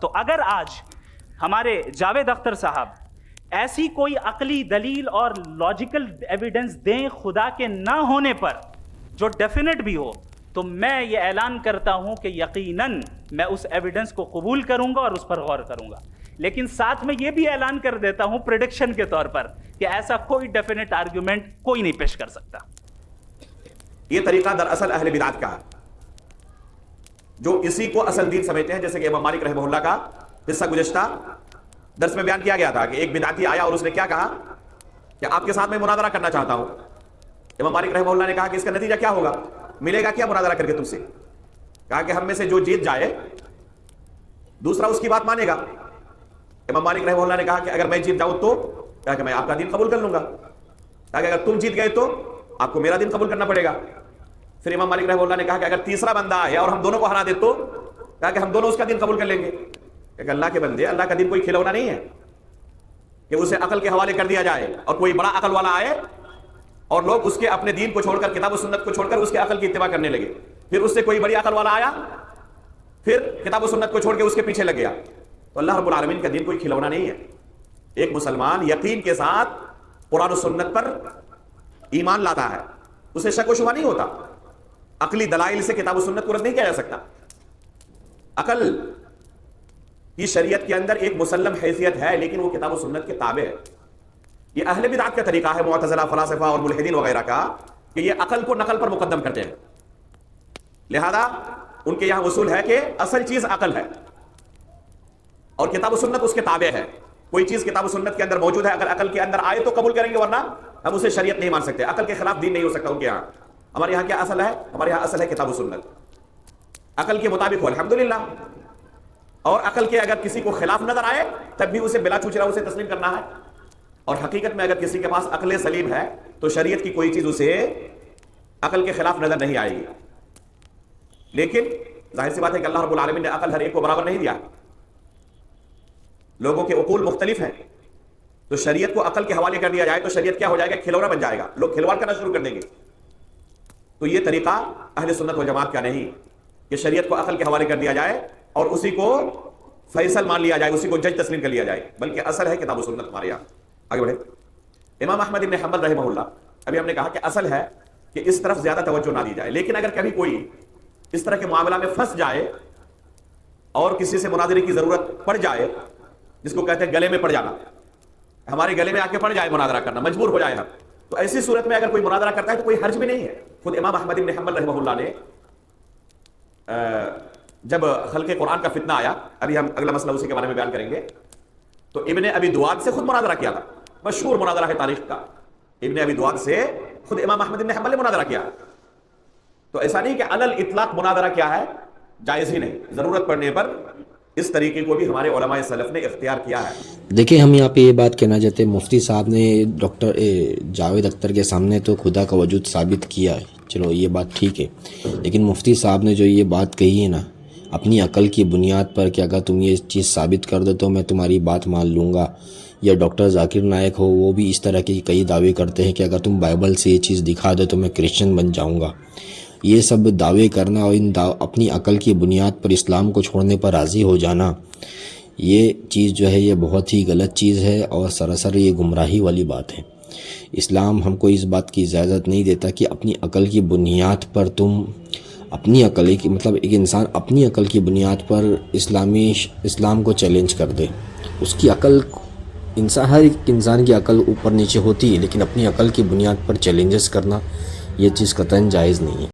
تو اگر آج ہمارے جاوید اختر صاحب ایسی کوئی عقلی دلیل اور لاجیکل ایویڈنس دیں خدا کے نہ ہونے پر جو ڈیفینیٹ بھی ہو، تو میں یہ اعلان کرتا ہوں کہ یقیناً میں اس ایویڈنس کو قبول کروں گا اور اس پر غور کروں گا، لیکن ساتھ میں یہ بھی اعلان کر دیتا ہوں پریڈکشن کے طور پر کہ ایسا کوئی ڈیفینیٹ آرگیومنٹ کوئی نہیں پیش کر سکتا۔ یہ طریقہ دراصل اہل بدعت کا ہے، جو اسی کو اصل دین سمجھتے ہیں، جیسے کہ امام مالک رحمہ اللہ کا قصہ گزشتہ درس میں بیان کیا گیا تھا کہ ایک بدعتی آیا اور اس نے کیا کہا کہ آپ کے ساتھ میں مناظرہ کرنا چاہتا ہوں۔ امام مالک رحمہ اللہ نے کہا کہ اس کا نتیجہ کیا ہوگا، ملے گا کیا مناظرہ کر کے تم سے؟ کہا کہ ہم میں سے جو جیت جائے دوسرا اس کی بات مانے گا۔ امام مالک رحمہ اللہ نے کہا کہ اگر میں جیت جاؤں تو کہا کہ میں آپ کا دین قبول کر لوں گا۔ کہا کہ اگر تم جیت گئے تو آپ کو میرا دین قبول کرنا پڑے گا۔ پھر امام مالک رحمہ اللہ نے کہا کہ اگر تیسرا بندہ آیا اور ہم دونوں کو ہرا دے تو کہا کہ ہم دونوں اس کا دین قبول کر لیں گے۔ کہ اللہ کے بندے، اللہ کا دین کوئی کھلونا نہیں ہے کہ اسے عقل کے حوالے کر دیا جائے اور کوئی بڑا عقل والا آئے اور لوگ اس کے اپنے دین کو چھوڑ کر، کتاب و سنت کو چھوڑ کر اس کے عقل کی اتباع کرنے لگے۔ پھر اس سے کوئی بڑی عقل والا آیا، پھر کتاب و سنت کو چھوڑ کے اس کے پیچھے لگ گیا۔ تو اللہ رب العالمین کا دین کوئی کھلونا نہیں ہے۔ ایک مسلمان یقین کے ساتھ قرآن و سنت پر ایمان لاتا ہے، اسے شک و شبہ نہیں ہوتا۔ عقلی دلائل سے کتاب و سنت کو رد نہیں کیا جا سکتا۔ عقل کی شریعت کے اندر ایک مسلم حیثیت ہے، لیکن وہ کتاب و سنت کے تابع ہے۔ یہ اہل بدعت کا طریقہ ہے، معتزلہ، فلاسفہ اور ملحدین وغیرہ کا، کہ یہ عقل کو نقل پر مقدم کرتے ہیں۔ لہذا ان کے یہاں اصول ہے کہ اصل چیز عقل ہے اور کتاب و سنت اس کے تابع ہے۔ کوئی چیز کتاب و سنت کے اندر موجود ہے، اگر عقل کے اندر آئے تو قبول کریں گے، ورنہ ہم اسے شریعت نہیں مان سکتے۔ عقل کے خلاف دین نہیں ہو سکتا ان کے یہاں۔ ہمارے یہاں کیا اصل ہے؟ ہمارے یہاں اصل ہے کتاب و سنت، عقل کے مطابق ہو الحمدللہ، اور عقل کے اگر کسی کو خلاف نظر آئے تب بھی اسے بلا چوچرا اسے تسلیم کرنا ہے۔ اور حقیقت میں اگر کسی کے پاس عقل سلیم ہے تو شریعت کی کوئی چیز اسے عقل کے خلاف نظر نہیں آئے گی۔ لیکن ظاہر سی بات ہے کہ اللہ رب العالمین نے عقل ہر ایک کو برابر نہیں دیا، لوگوں کے عقول مختلف ہیں، تو شریعت کو عقل کے حوالے کر دیا جائے تو شریعت کیا ہو جائے گا؟ کھلونا بن جائے گا، لوگ کھلواڑ کرنا شروع کر دیں گے۔ تو یہ طریقہ اہل سنت و جماعت کا نہیں کہ شریعت کو عقل کے حوالے کر دیا جائے اور اسی کو فیصل مان لیا جائے، اسی کو جج تسلیم کر لیا جائے، بلکہ اصل ہے کتاب و سنت ہمارے یہاں۔ آگے بڑھے۔ امام احمد بن حنبل رحمہ اللہ، ابھی ہم نے کہا کہ اصل ہے کہ اس طرف زیادہ توجہ نہ دی جائے، لیکن اگر کبھی کوئی اس طرح کے معاملہ میں پھنس جائے اور کسی سے مناظرے کی ضرورت پڑ جائے، جس کو کہتے ہیں گلے میں پڑ جانا، ہمارے گلے میں آ کے پڑ جائے مناظرہ کرنا، مجبور ہو جائے ہم، تو ایسی صورت میں اگر کوئی مناظرہ کرتا ہے تو کوئی حرج بھی نہیں ہے۔ خود امام احمد بن حنبل رحمہ اللہ نے جب خلق قرآن کا فتنہ آیا، ابھی ہم اگلا مسئلہ اسی کے بارے میں بیان کریں گے، تو ابن ابی دواد سے خود مناظرہ کیا تھا، مشہور مناظرہ ہے تاریخ کا، ابن ابی دواد سے خود امام احمد بن حنبل نے مناظرہ کیا۔ تو ایسا نہیں کہ علل اطلاق مناظرہ کیا ہے، جائز ہی نہیں، ضرورت پڑنے پر اس طریقے کو بھی ہمارے علماء سلف نے اختیار کیا ہے۔ دیکھیں، ہم یہاں پہ یہ بات کہنا چاہتے ہیں، مفتی صاحب نے ڈاکٹر جاوید اختر کے سامنے تو خدا کا وجود ثابت کیا ہے، چلو یہ بات ٹھیک ہے، لیکن مفتی صاحب نے جو یہ بات کہی ہے نا اپنی عقل کی بنیاد پر کہ اگر تم یہ چیز ثابت کر دو تو میں تمہاری بات مان لوں گا، یا ڈاکٹر ذاکر نائک ہو وہ بھی اس طرح کے کئی دعوے کرتے ہیں کہ اگر تم بائبل سے یہ چیز دکھا دو تو میں کرسچن بن جاؤں گا۔ یہ سب دعوے کرنا اور اپنی عقل کی بنیاد پر اسلام کو چھوڑنے پر راضی ہو جانا، یہ چیز جو ہے یہ بہت ہی غلط چیز ہے اور سراسر یہ گمراہی والی بات ہے۔ اسلام ہم کو اس بات کی اجازت نہیں دیتا کہ اپنی عقل کی بنیاد پر تم اپنی عقل کی مطلب ایک انسان اپنی عقل کی بنیاد پر اسلام کو چیلنج کر دے۔ اس کی عقل ہر ایک انسان کی عقل اوپر نیچے ہوتی ہے، لیکن اپنی عقل کی بنیاد پر چیلنجز کرنا یہ چیز قطعاً جائز نہیں ہے۔